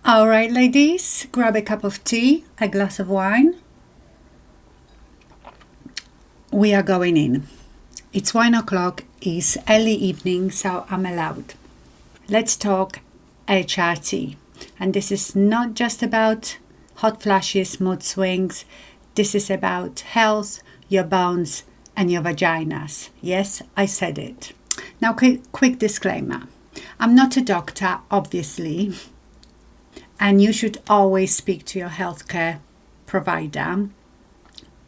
All right, ladies, grab a cup of tea, a glass of wine. We are going in. It's 1 o'clock, it's early evening, so I'm allowed. Let's talk HRT. And this is not just about hot flashes, mood swings. This is about health, your bones, and your vaginas. Yes, I said it. Now, quick disclaimer. I'm not a doctor, obviously. And you should always speak to your healthcare provider.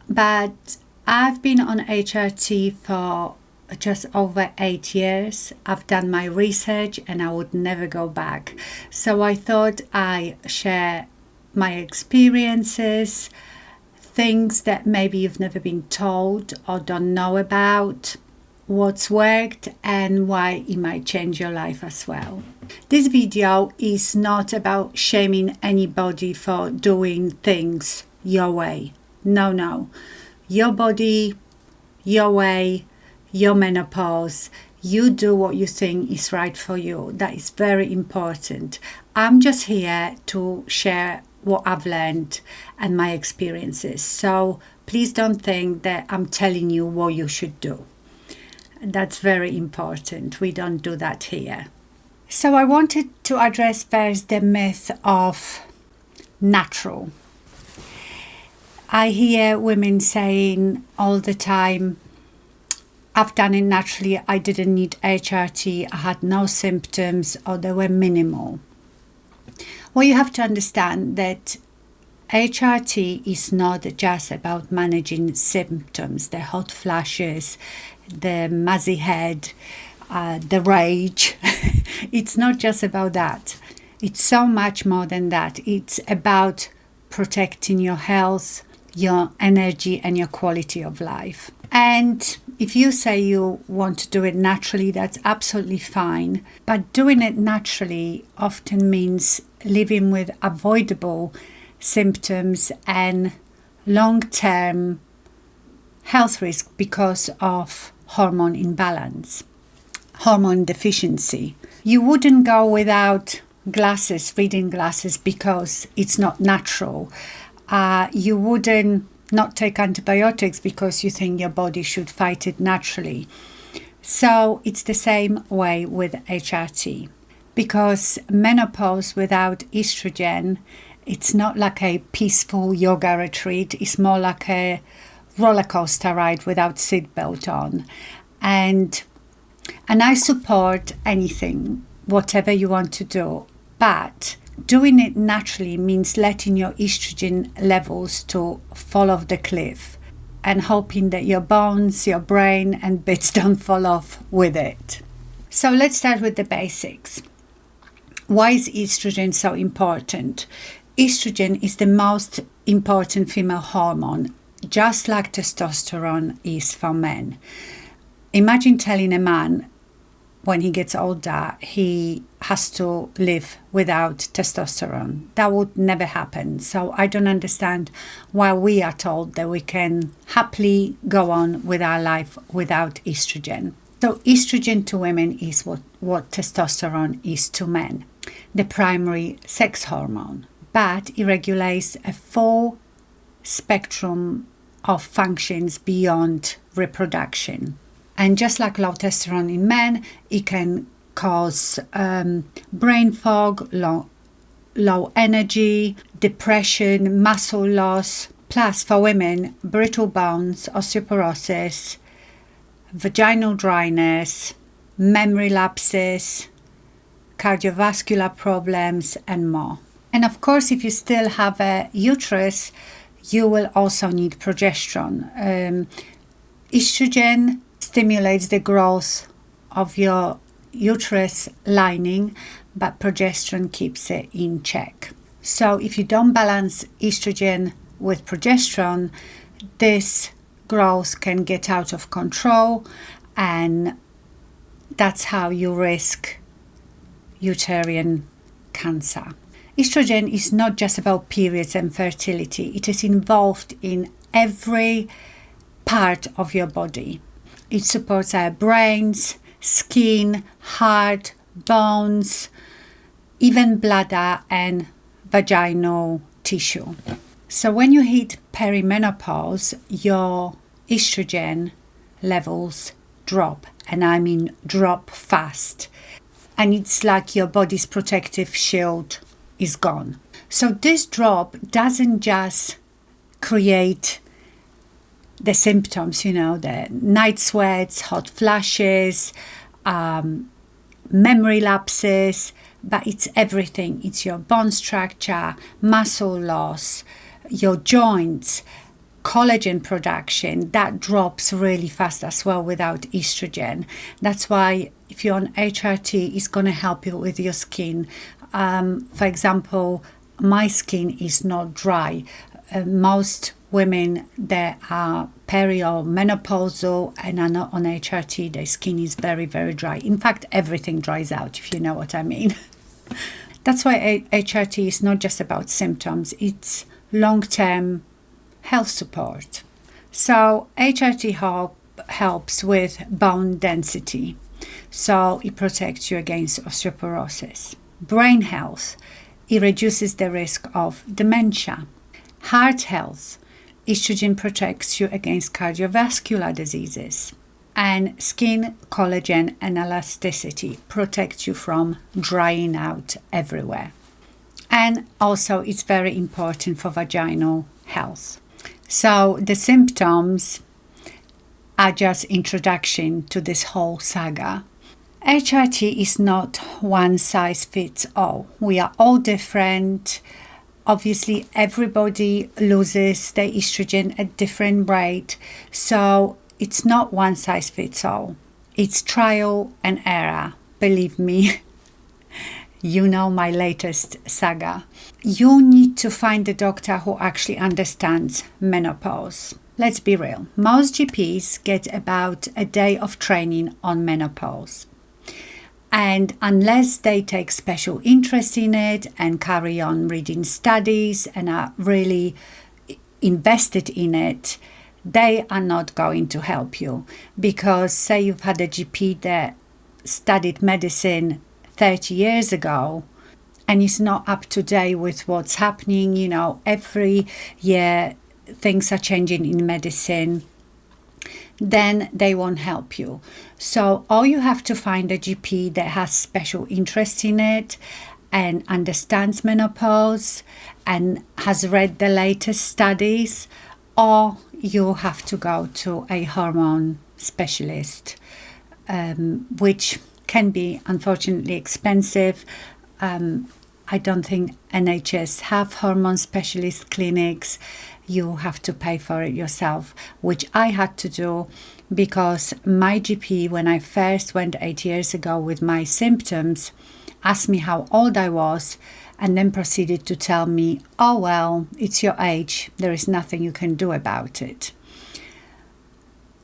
But I've been on HRT for just over 8 years. I've done my research and I would never go back. So I thought I share my experiences, things that maybe you've never been told or don't know about, what's worked and why it might change your life as well. This video is not about shaming anybody for doing things your way. No. Your body, your way, your menopause. You do what you think is right for you. That is very important. I'm just here to share what I've learned and my experiences. So please don't think that I'm telling you what you should do. That's very important. We don't do that here. So I wanted to address first the myth of natural. I hear women saying all the time, I've done it naturally, I didn't need HRT, I had no symptoms or they were minimal. Well, you have to understand that HRT is not just about managing symptoms, the hot flashes, the muzzy head, the rage. It's not just about that. It's so much more than that. It's about protecting your health, your energy, and your quality of life. And if you say you want to do it naturally, that's absolutely fine. But doing it naturally often means living with avoidable symptoms and long-term health risk because of hormone imbalance, hormone deficiency. You wouldn't go without glasses, reading glasses, because it's not natural. You wouldn't not take antibiotics because you think your body should fight it naturally. So it's the same way with HRT, because menopause without estrogen, it's not like a peaceful yoga retreat. It's more like a roller coaster ride without seatbelt on. And I support anything, whatever you want to do. But doing it naturally means letting your estrogen levels to fall off the cliff and hoping that your bones, your brain and bits don't fall off with it. So let's start with the basics. Why is estrogen so important? Estrogen is the most important female hormone, just like testosterone is for men. Imagine telling a man when he gets older he has to live without testosterone. That would never happen. So I don't understand why we are told that we can happily go on with our life without estrogen. So estrogen to women is what testosterone is to men, the primary sex hormone. But it regulates a full spectrum of functions beyond reproduction. And just like low testosterone in men, it can cause brain fog, low energy, depression, muscle loss. Plus, for women, brittle bones, osteoporosis, vaginal dryness, memory lapses, cardiovascular problems, and more. And of course, if you still have a uterus, you will also need progesterone. Estrogen stimulates the growth of your uterus lining, but progesterone keeps it in check. So if you don't balance estrogen with progesterone, this growth can get out of control, and that's how you risk uterine cancer. Estrogen is not just about periods and fertility. It is involved in every part of your body. It supports our brains, skin, heart, bones, even bladder and vaginal tissue. So when you hit perimenopause, your estrogen levels drop, and I mean drop fast. And it's like your body's protective shield is gone. So this drop doesn't just create the symptoms, the night sweats, hot flashes, memory lapses, but it's everything. It's your bone structure, muscle loss, your joints, collagen production that drops really fast as well without estrogen. That's why if you're on HRT, it's going to help you with your skin. For example, my skin is not dry. Most women that are peri or menopausal and are not on HRT, their skin is very, very dry. In fact, everything dries out, if you know what I mean. That's why HRT is not just about symptoms, it's long-term health support. So HRT helps with bone density. So it protects you against osteoporosis. Brain health, it reduces the risk of dementia. Heart health, estrogen protects you against cardiovascular diseases. And skin, collagen and elasticity protect you from drying out everywhere. And also it's very important for vaginal health. So the symptoms are just introduction to this whole saga. HRT is not one size fits all. We are all different. Obviously, everybody loses their estrogen at different rate. So it's not one size fits all. It's trial and error. Believe me, you know my latest saga. You need to find a doctor who actually understands menopause. Let's be real. Most GPs get about a day of training on menopause. And unless they take special interest in it and carry on reading studies and are really invested in it, they are not going to help you. Because say you've had a GP that studied medicine 30 years ago and is not up to date with what's happening, every year things are changing in medicine, then they won't help you. So all you have to find a GP that has special interest in it and understands menopause and has read the latest studies, or you have to go to a hormone specialist, which can be unfortunately expensive. I don't think NHS have hormone specialist clinics. You have to pay for it yourself, which I had to do because my GP, when I first went 8 years ago with my symptoms, asked me how old I was and then proceeded to tell me, oh, well, it's your age. There is nothing you can do about it.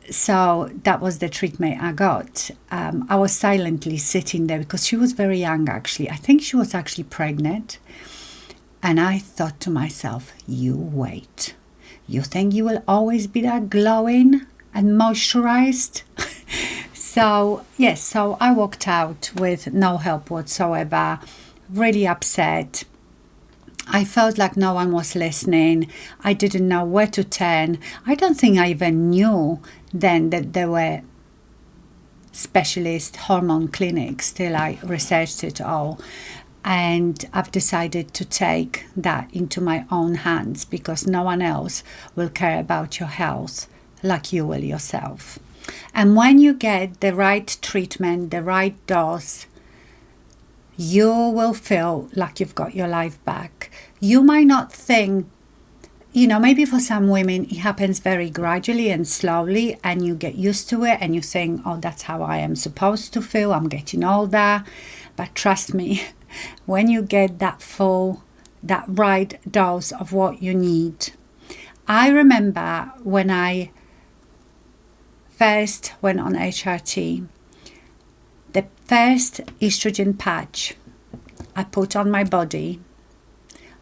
So that was the treatment I got. I was silently sitting there because she was very young, actually. I think she was actually pregnant. And I thought to myself, you wait. You think you will always be that glowing and moisturized? So I walked out with no help whatsoever, really upset. I felt like no one was listening. I didn't know where to turn. I don't think I even knew then that there were specialist hormone clinics till I researched it all. And I've decided to take that into my own hands because no one else will care about your health like you will yourself. And when you get the right treatment, the right dose, you will feel like you've got your life back. You might not think, maybe for some women it happens very gradually and slowly and you get used to it and you think, oh, that's how I am supposed to feel. I'm getting older. But trust me, when you get that right dose of what you need. I remember when I first went on HRT, the first estrogen patch I put on my body,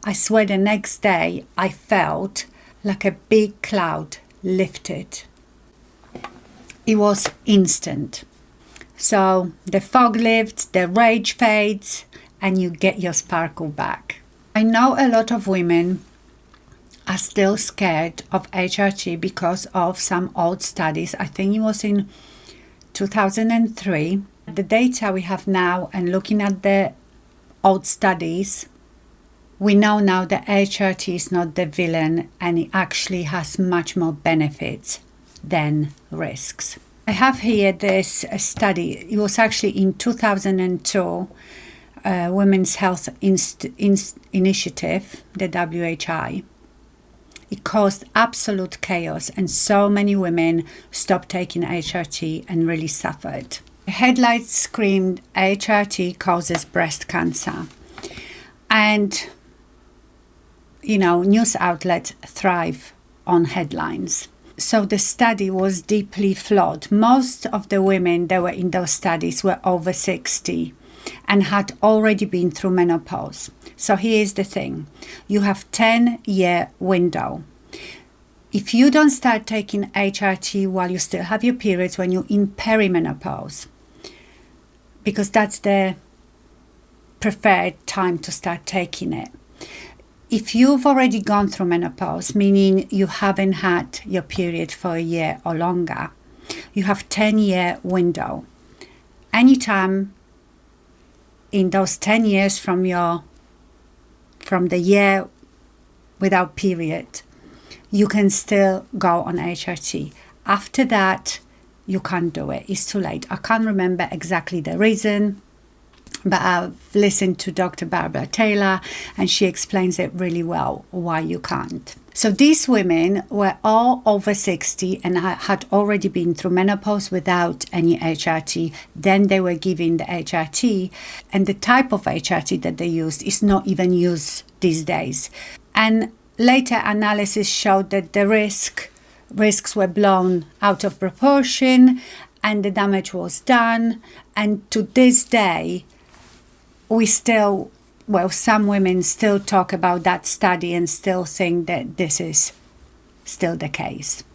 I swear the next day I felt like a big cloud lifted. It was instant. So the fog lifts, the rage fades, and you get your sparkle back. I know a lot of women are still scared of HRT because of some old studies. I think it was in 2003. The data we have now and looking at the old studies, we know now that HRT is not the villain and it actually has much more benefits than risks. I have here this study. It was actually in 2002, Women's Health Initiative, the WHI. It caused absolute chaos and so many women stopped taking HRT and really suffered. The headlines screamed HRT causes breast cancer. And, news outlets thrive on headlines. So the study was deeply flawed. Most of the women that were in those studies were over 60 and had already been through menopause. So here's the thing. You have 10-year window. If you don't start taking HRT while you still have your periods when you're in perimenopause, because that's the preferred time to start taking it. If you've already gone through menopause, meaning you haven't had your period for a year or longer, you have 10-year window. Anytime in those 10 years from the year without period, you can still go on HRT. After that, you can't do it. It's too late. I can't remember exactly the reason, but I've listened to Dr. Barbara Taylor and she explains it really well why you can't. So these women were all over 60 and had already been through menopause without any HRT. Then they were given the HRT, and the type of HRT that they used is not even used these days. And later analysis showed that the risks were blown out of proportion and the damage was done. And to this day, some women still talk about that study and still think that this is still the case.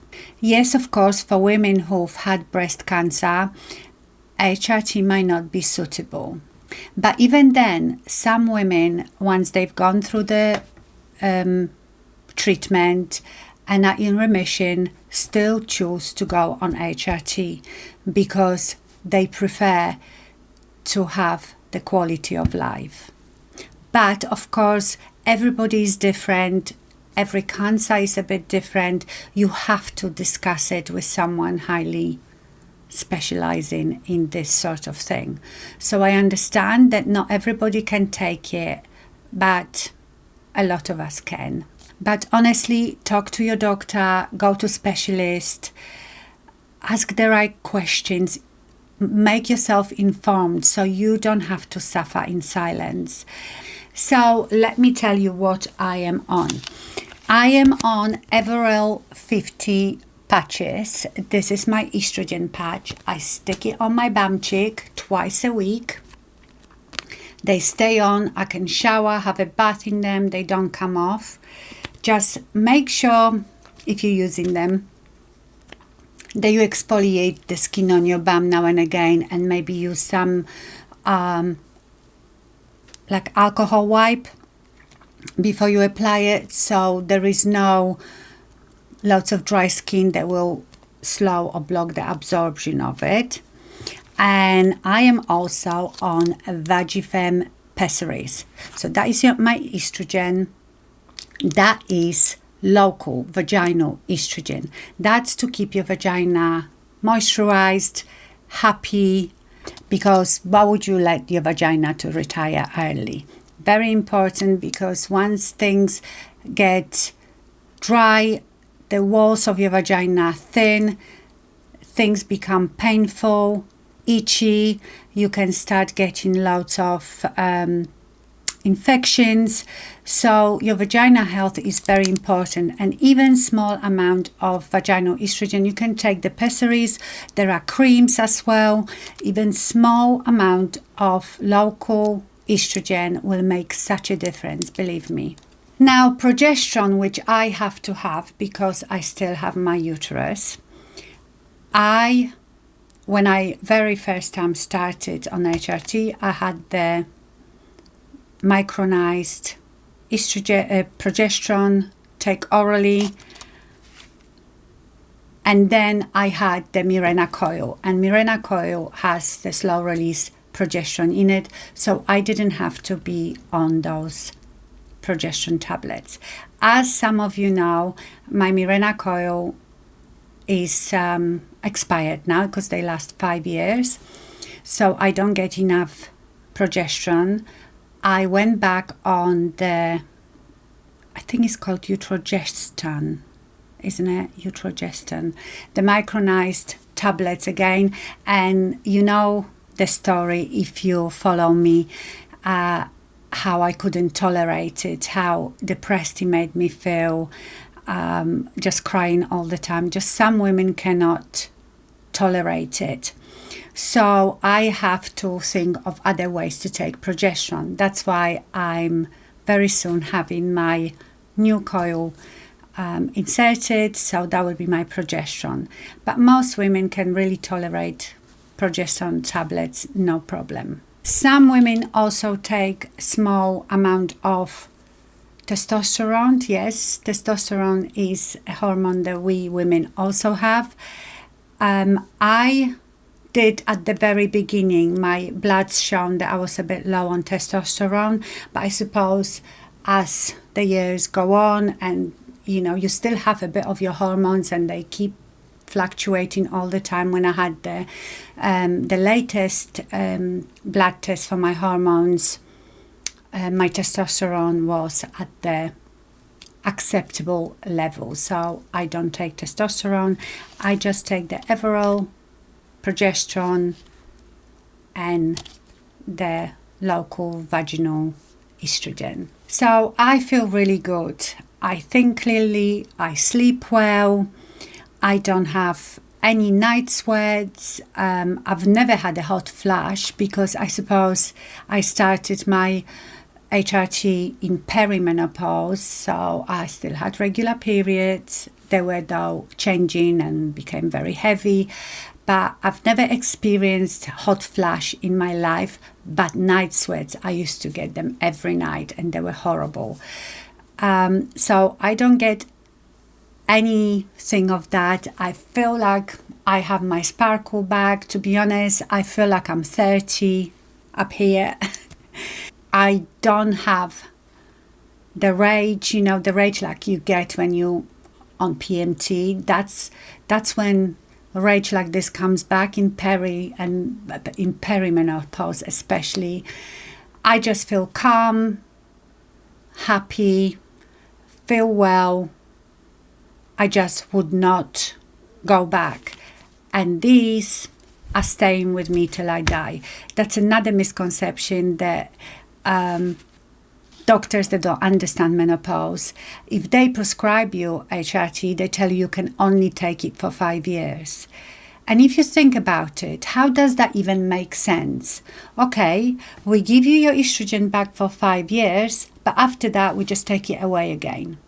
Yes, of course, for women who've had breast cancer, HRT might not be suitable. But even then, some women, once they've gone through the treatment and are in remission, still choose to go on HRT because they prefer to have the quality of life. But of course, everybody is different. Every cancer is a bit different. You have to discuss it with someone highly specializing in this sort of thing. So I understand that not everybody can take it, but a lot of us can. But honestly, talk to your doctor, go to specialist, ask the right questions, make yourself informed so you don't have to suffer in silence. So let me tell you what I am on. I am on Evorel 50 patches. This is my estrogen patch. I stick it on my bum cheek twice a week. They stay on. I can shower, have a bath in them. They don't come off. Just make sure, if you're using them, that you exfoliate the skin on your bum now and again, and maybe use some like alcohol wipe before you apply it, so there is no lots of dry skin that will slow or block the absorption of it. And I am also on Vagifem pessaries. So that is my estrogen. That is local vaginal estrogen. That's to keep your vagina moisturized, happy, because why would you let your vagina to retire early? Very important, because once things get dry, the walls of your vagina thin, things become painful, itchy, you can start getting lots of infections. So your vagina health is very important, and even small amount of vaginal estrogen. You can take the pessaries, there are creams as well. Even small amount of local estrogen will make such a difference, believe me. Now progesterone, which I have to have because I still have my uterus. When I very first time started on HRT, I had the micronized estrogen, progesterone, take orally. And then I had the Mirena coil, and Mirena coil has the slow release progesterone in it, so I didn't have to be on those progesterone tablets. As some of you know, my Mirena coil is expired now because they last 5 years, so I don't get enough progesterone. I went back on the, I think it's called Utrogestan, isn't it? Utrogestan, the micronized tablets again. And you know the story if you follow me, how I couldn't tolerate it, how depressed it made me feel, just crying all the time. Just some women cannot tolerate it. So I have to think of other ways to take progesterone. That's why I'm very soon having my new coil inserted, so that will be my progesterone. But most women can really tolerate progesterone tablets, no problem. Some women also take small amount of testosterone. Yes, testosterone is a hormone that we women also have. I did at the very beginning, my blood's shown that I was a bit low on testosterone, but I suppose as the years go on and you know, you still have a bit of your hormones and they keep fluctuating all the time. When I had the latest blood test for my hormones, my testosterone was at the acceptable level. So I don't take testosterone. I just take the Evorel, progesterone, and the local vaginal estrogen. So I feel really good. I think clearly, I sleep well, I don't have any night sweats. I've never had a hot flash because I suppose I started my HRT in perimenopause, so I still had regular periods. They were though changing and became very heavy, but I've never experienced hot flash in my life. But night sweats, I used to get them every night and they were horrible. So I don't get anything of that. I feel like I have my sparkle back. To be honest, I feel like I'm 30 up here. I don't have the rage, you know, the rage like you get when you on PMT. That's when rage like this comes back in perimenopause especially. I just feel calm, happy, feel well. I just would not go back. And these are staying with me till I die. That's another misconception that doctors that don't understand menopause, if they prescribe you HRT, they tell you can only take it for 5 years. And if you think about it, how does that even make sense? Okay, we give you your estrogen back for 5 years, but after that, we just take it away again.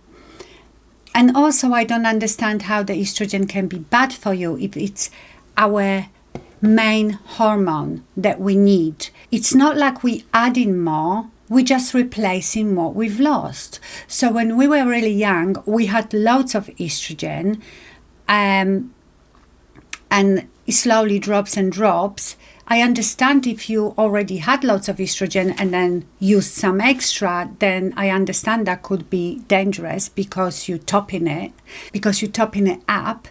And also, I don't understand how the estrogen can be bad for you if it's our main hormone that we need. It's not like we adding more, we're just replacing what we've lost. So when we were really young, we had loads of estrogen, and it slowly drops and drops. I understand if you already had lots of estrogen and then used some extra, then I understand that could be dangerous because you're topping it up.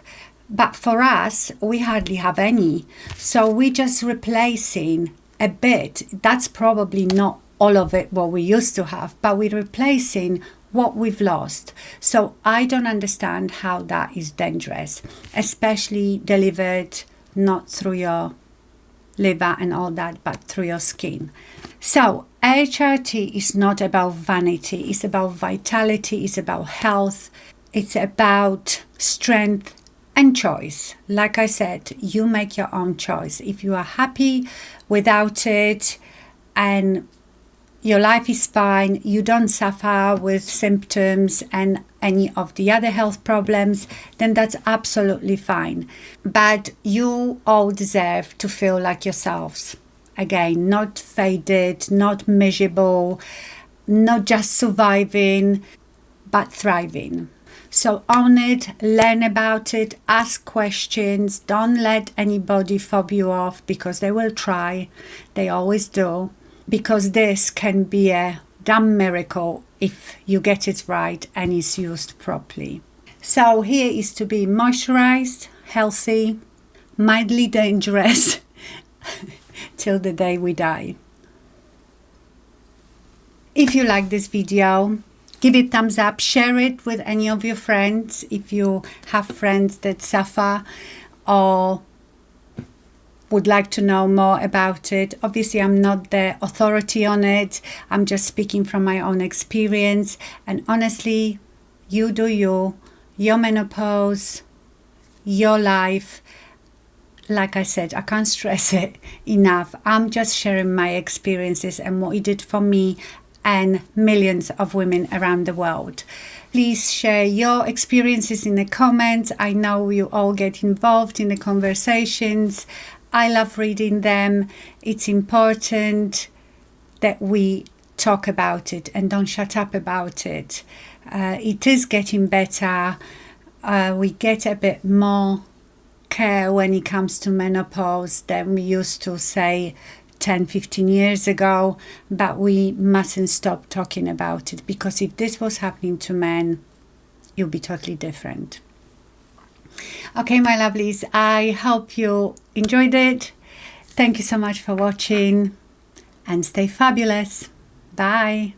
But for us, we hardly have any. So we're just replacing a bit. That's probably not all of it what we used to have, but we're replacing what we've lost. So I don't understand how that is dangerous, especially delivered not through your liver and all that, but through your skin. So HRT is not about vanity, it's about vitality, it's about health, it's about strength and choice. Like I said, you make your own choice. If you are happy without it and your life is fine, you don't suffer with symptoms and any of the other health problems, then that's absolutely fine. But you all deserve to feel like yourselves. Again, not faded, not miserable, not just surviving, but thriving. So own it, learn about it, ask questions. Don't let anybody fob you off, because they will try. They always do. Because this can be a damn miracle if you get it right and it's used properly. So here is to be moisturized, healthy, mildly dangerous till the day we die. If you like this video, give it thumbs up, share it with any of your friends if you have friends that suffer or would like to know more about it. Obviously, I'm not the authority on it. I'm just speaking from my own experience. And honestly, you do you, your menopause, your life. Like I said, I can't stress it enough. I'm just sharing my experiences and what it did for me and millions of women around the world. Please share your experiences in the comments. I know you all get involved in the conversations. I love reading them. It's important that we talk about it and don't shut up about it. It is getting better. We get a bit more care when it comes to menopause than we used to, say, 10-15 years ago, but we mustn't stop talking about it, because if this was happening to men, it would be totally different. Okay, my lovelies, I hope you enjoyed it. Thank you so much for watching, and stay fabulous. Bye.